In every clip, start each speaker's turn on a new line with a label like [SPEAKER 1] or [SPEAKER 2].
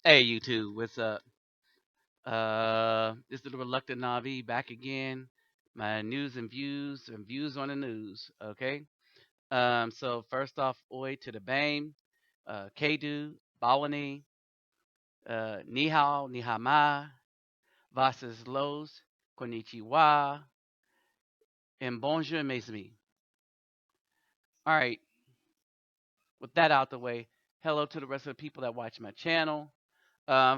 [SPEAKER 1] Hey, YouTube, what's up? This is the Reluctant Navi back again. My news and views on the news. Okay. So first off, oi to the BAME, Kedu, Bawani, Ni hao, ni hama, Vasas los, konnichiwa, and bonjour mes amis. All right, with that out the way, hello to the rest of the people that watch my channel.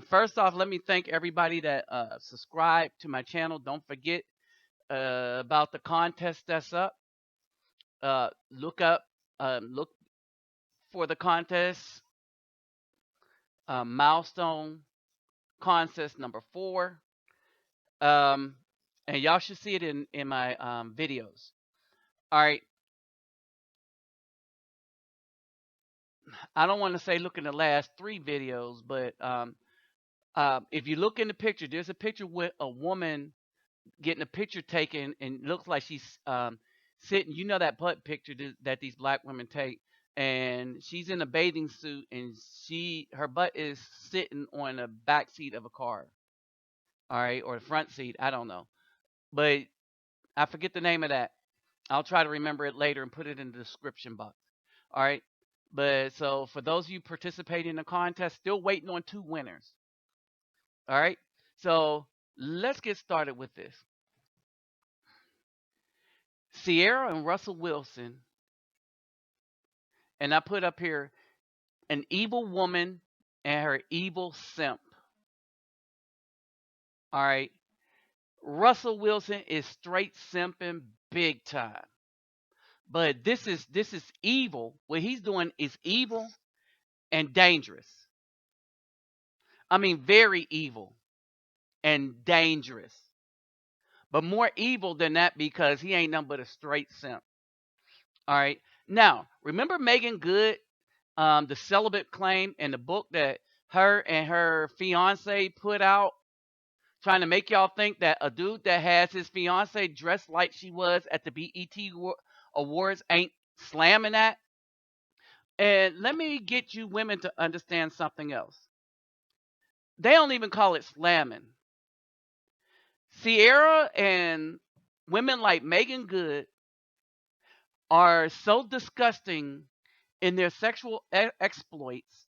[SPEAKER 1] First off, let me thank everybody that subscribed to my channel. Don't forget about the contest that's up. Look for the contest. Milestone contest number 4. Um, and y'all should see it in my videos. All right. I don't want to say look in the last 3 videos, but if you look in the picture, there's a picture with a woman getting a picture taken, and it looks like she's sitting. You know that butt picture that these black women take, and she's in a bathing suit, and her butt is sitting on the back seat of a car, all right, or the front seat. I don't know, but I forget the name of that. I'll try to remember it later and put it in the description box. All right. But so for those of you participating in the contest, still waiting on 2 winners. All right. So let's get started with this. Ciara and Russell Wilson, and I put up here an evil woman and her evil simp. All right. Russell Wilson is straight simping big time. But this is evil. What he's doing is evil and dangerous. I mean very evil and dangerous. But more evil than that because he ain't nothing but a straight simp. All right. Now, remember Megan Good, the celibate claim in the book that her and her fiance put out, trying to make y'all think that a dude that has his fiance dressed like she was at the BET Awards ain't slamming that. And let me get you women to understand something else. They don't even call it slamming. Ciara and women like Megan Good are so disgusting in their sexual exploits.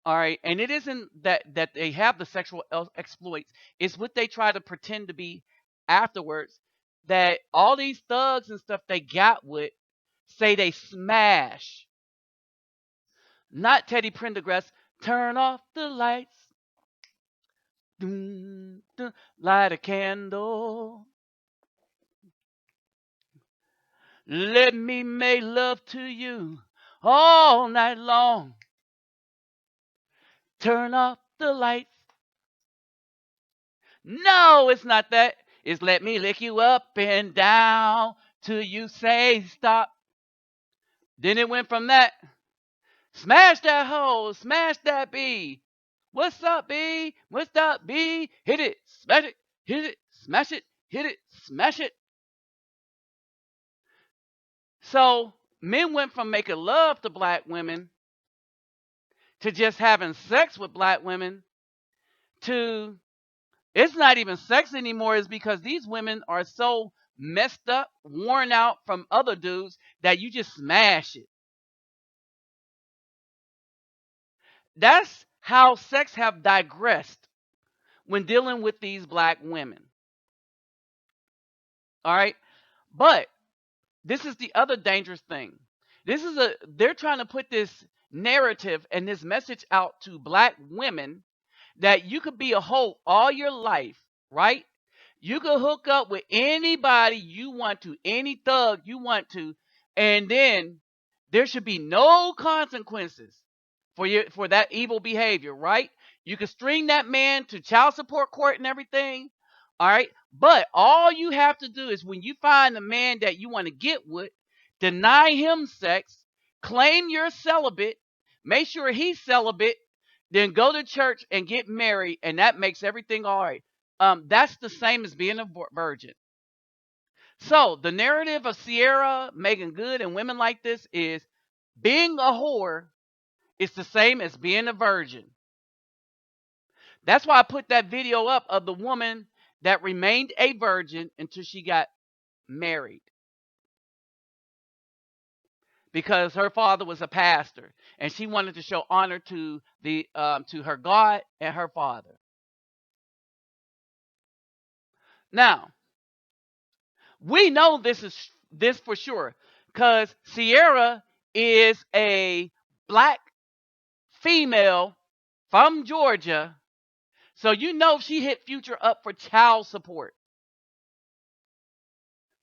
[SPEAKER 1] All right, and it isn't that they have the sexual exploits; it's what they try to pretend to be afterwards. That all these thugs and stuff they got with say they smash, not Teddy Pendergrass. Turn off the lights, dun, dun, light a candle. Let me make love to you all night long. Turn off the lights. No, it's not that. It's let me lick you up and down till you say stop. Then it went from that. Smash that hoe, smash that B. What's up, B? What's up, B? Hit it, smash it, hit it, smash it, hit it, smash it. So men went from making love to black women to just having sex with black women to it's not even sex anymore. Is because these women are so messed up, worn out from other dudes that you just smash it. That's how sex have digressed when dealing with these black women. All right. But this is the other dangerous thing. They're trying to put this narrative and this message out to black women that you could be a hoe all your life, right? You could hook up with anybody you want to, any thug you want to, and then there should be no consequences for that evil behavior, right? You can string that man to child support court and everything, all right? But all you have to do is when you find the man that you want to get with, deny him sex, claim you're celibate, make sure he's celibate, then go to church and get married, and that makes everything all right. That's the same as being a virgin. So the narrative of Ciara, Megan Good, and women like this is being a whore is the same as being a virgin. That's why I put that video up of the woman that remained a virgin until she got married, because her father was a pastor and she wanted to show honor to her God and her father. Now, we know this for sure because Ciara is a black female from Georgia. So you know she hit Future up for child support.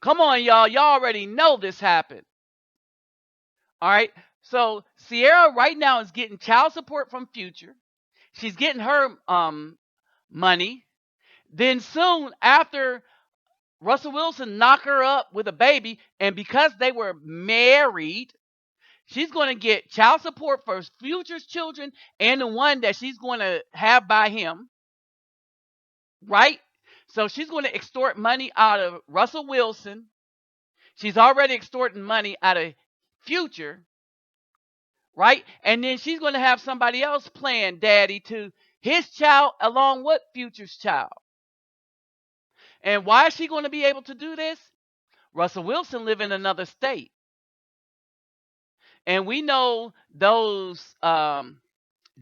[SPEAKER 1] Come on, y'all. Y'all already know this happened. All right. So Ciara right now is getting child support from Future. She's getting her money. Then soon after, Russell Wilson knocked her up with a baby, and because they were married, she's going to get child support for Future's children and the one that she's going to have by him, right? So she's going to extort money out of Russell Wilson. She's already extorting money out of Future, right? And then she's going to have somebody else playing daddy to his child along with Future's child. And why is she going to be able to do this? Russell Wilson live in another state. And we know those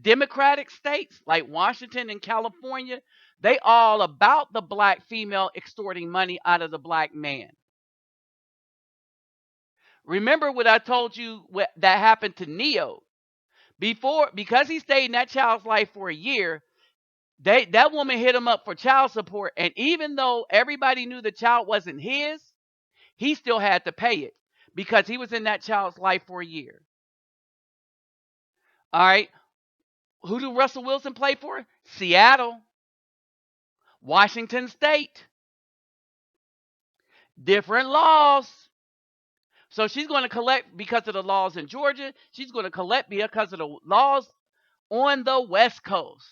[SPEAKER 1] Democratic states like Washington and California, they all about the black female extorting money out of the black man. Remember what I told you that happened to Neo? Because he stayed in that child's life for a year, that woman hit him up for child support, and even though everybody knew the child wasn't his, he still had to pay it because he was in that child's life for a year. All right. Who do Russell Wilson play for? Seattle, Washington State. Different laws. So she's going to collect because of the laws in Georgia. She's going to collect because of the laws on the West Coast.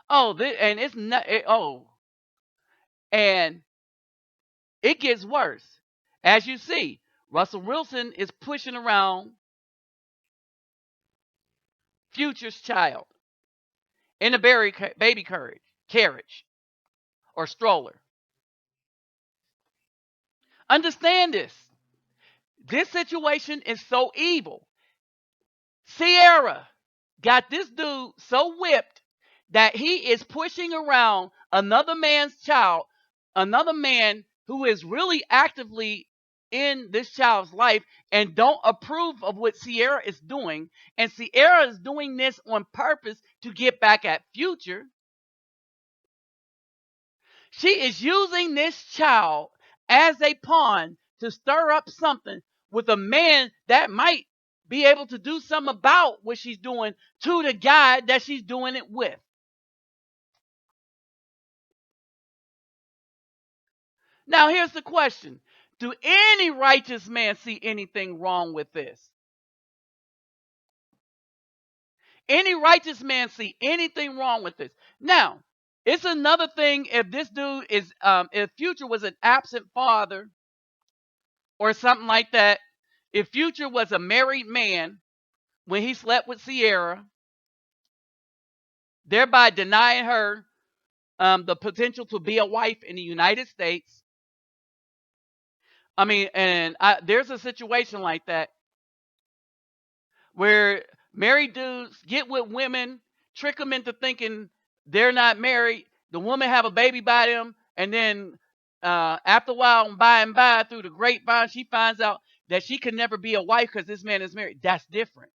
[SPEAKER 1] Oh, and it's not. And it gets worse. As you see, Russell Wilson is pushing around Future's child in a baby carriage or stroller. Understand this. This situation is so evil. Ciara got this dude so whipped that he is pushing around another man's child, another man who is really actively in this child's life and don't approve of what Ciara is doing. And Ciara is doing this on purpose to get back at Future. She is using this child as a pawn to stir up something with a man that might be able to do something about what she's doing to the guy that she's doing it with. Now, here's the question. Do any righteous man see anything wrong with this? Any righteous man see anything wrong with this? Now, it's another thing if this dude is, if Future was an absent father or something like that, if Future was a married man when he slept with Ciara, thereby denying her the potential to be a wife in the United States. I mean, there's a situation like that where married dudes get with women, trick them into thinking they're not married. The woman have a baby by them, and then after a while, by and by, through the grapevine, she finds out that she can never be a wife because this man is married. That's different.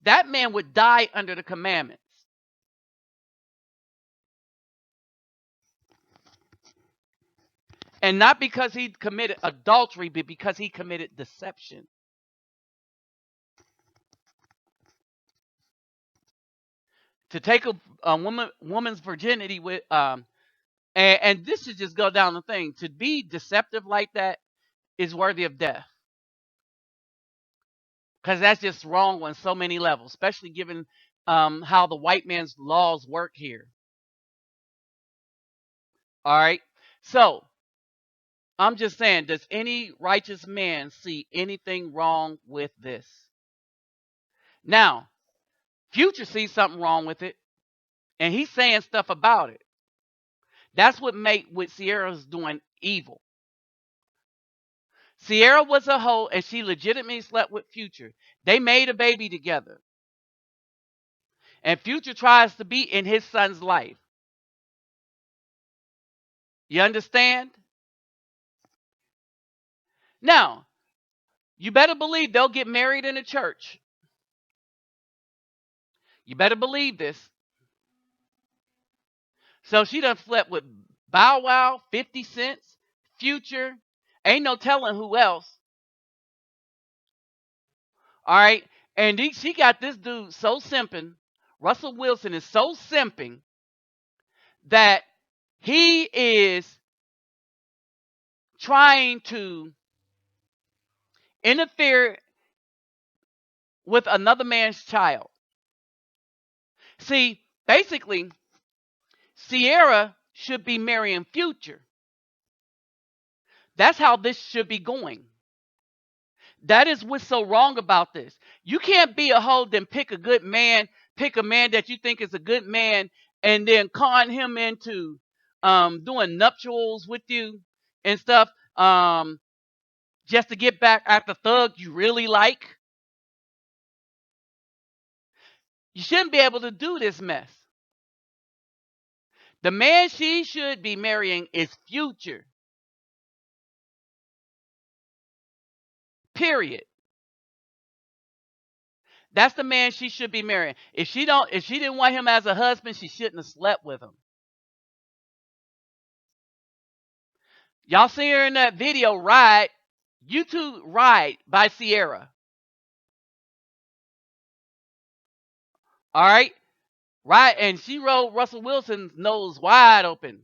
[SPEAKER 1] That man would die under the commandments. And not because he committed adultery, but because he committed deception. To take a woman's virginity with and this should just go down the thing. To be deceptive like that is worthy of death. Because that's just wrong on so many levels, especially given how the white man's laws work here. All right. So I'm just saying, does any righteous man see anything wrong with this? Now, Future sees something wrong with it, and he's saying stuff about it. That's what make what Ciara's doing evil. Ciara was a hoe, and she legitimately slept with Future. They made a baby together, and Future tries to be in his son's life. You understand? Now, you better believe they'll get married in a church. You better believe this. So she done slept with Bow Wow, 50 Cents, Future. Ain't no telling who else. All right. And she got this dude so simping. Russell Wilson is so simping that he is trying to interfere with another man's child. See, basically, Ciara should be marrying Future. That's how this should be going. That is what's so wrong about this. You can't be a hoe then pick a good man, pick a man that you think is a good man, and then con him into doing nuptials with you and stuff, just to get back at the thug you really like. You shouldn't be able to do this mess. The man she should be marrying is Future. Period. That's the man she should be marrying. If she didn't want him as a husband, she shouldn't have slept with him. Y'all see her in that video, Ride, YouTube Ride by Ciara. All right? Right, and she rolled Russell Wilson's nose wide open.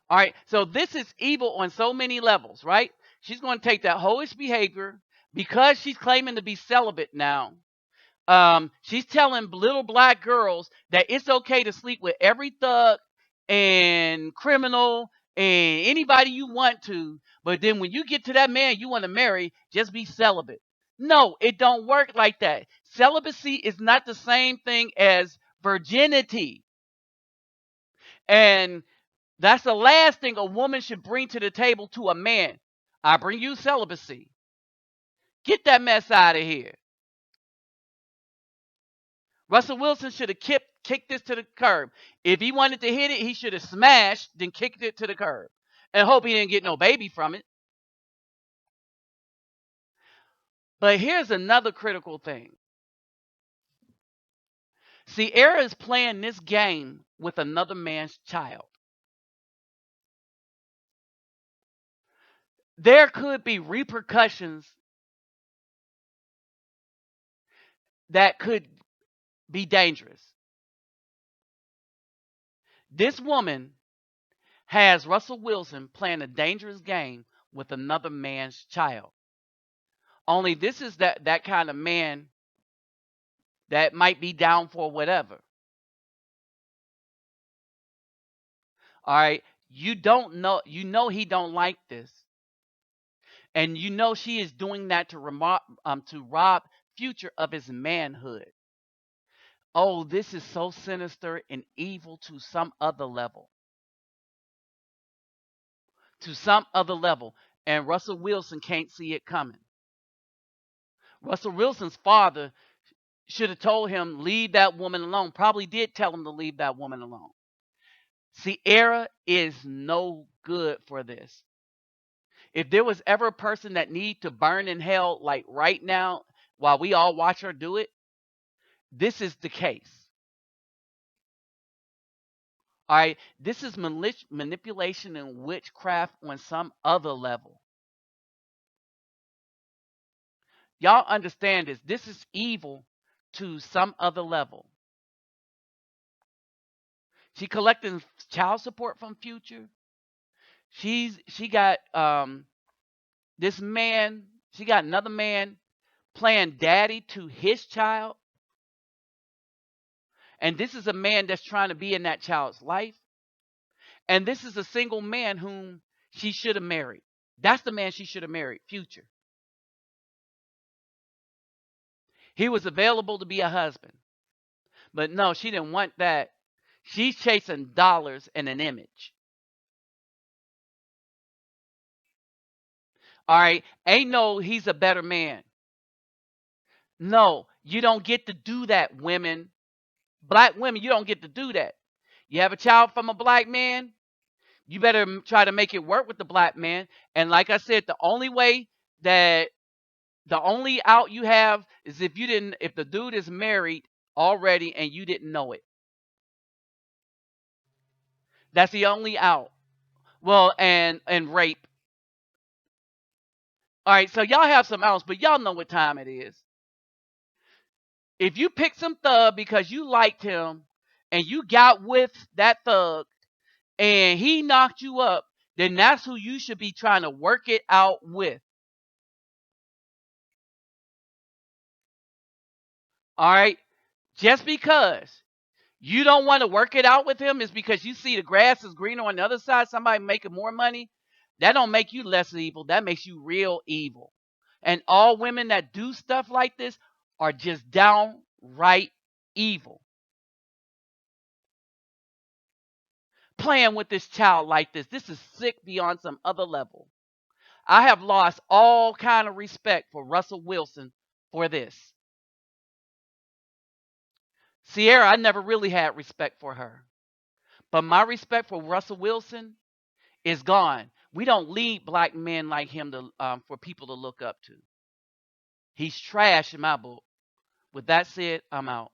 [SPEAKER 1] All right, so this is evil on so many levels, right? She's going to take that hoish behavior because she's claiming to be celibate now. She's telling little black girls that it's okay to sleep with every thug and criminal and anybody you want to, but then when you get to that man you want to marry, just be celibate. No, it don't work like that. Celibacy is not the same thing as virginity. And that's the last thing a woman should bring to the table to a man. I bring you celibacy. Get that mess out of here. Russell Wilson should have kicked this to the curb. If he wanted to hit it, he should have smashed, then kicked it to the curb. And hope he didn't get no baby from it. But here's another critical thing. Ciara is playing this game with another man's child. There could be repercussions that could be dangerous. This woman has Russell Wilson playing a dangerous game with another man's child. Only this is that kind of man that might be down for whatever. All right, you know he don't like this, and you know she is doing that to rob Future of his manhood. Oh, this is so sinister and evil to some other level. To some other level, and Russell Wilson can't see it coming. Russell Wilson's father should have told him leave that woman alone. Probably did tell him to leave that woman alone. Ciara is no good for this. If there was ever a person that need to burn in hell like right now while we all watch her do it, this is the case. All right, this is manipulation and witchcraft on some other level. Y'all understand this. This is evil to some other level. She collecting child support from Future. She got this man. She got another man playing daddy to his child. And this is a man that's trying to be in that child's life. And this is a single man whom she should have married. That's the man she should have married, Future. He was available to be a husband. But no, she didn't want that. She's chasing dollars and an image. All right. Ain't no he's a better man. No, you don't get to do that, women. Black women, you don't get to do that. You have a child from a black man, you better try to make it work with the black man. And like I said, that the only out you have is if the dude is married already and you didn't know it. That's the only out. Well, and rape. All right, so y'all have some outs, but y'all know what time it is. If you pick some thug because you liked him and you got with that thug and he knocked you up, then that's who you should be trying to work it out with. All right? Just because you don't want to work it out with him is because you see the grass is greener on the other side, somebody making more money. That don't make you less evil. That makes you real evil. And all women that do stuff like this are just downright evil. Playing with this child like this. This is sick beyond some other level. I have lost all kind of respect for Russell Wilson for this. Ciara, I never really had respect for her. But my respect for Russell Wilson is gone. We don't need black men like him for people to look up to. He's trash in my book. With that said, I'm out.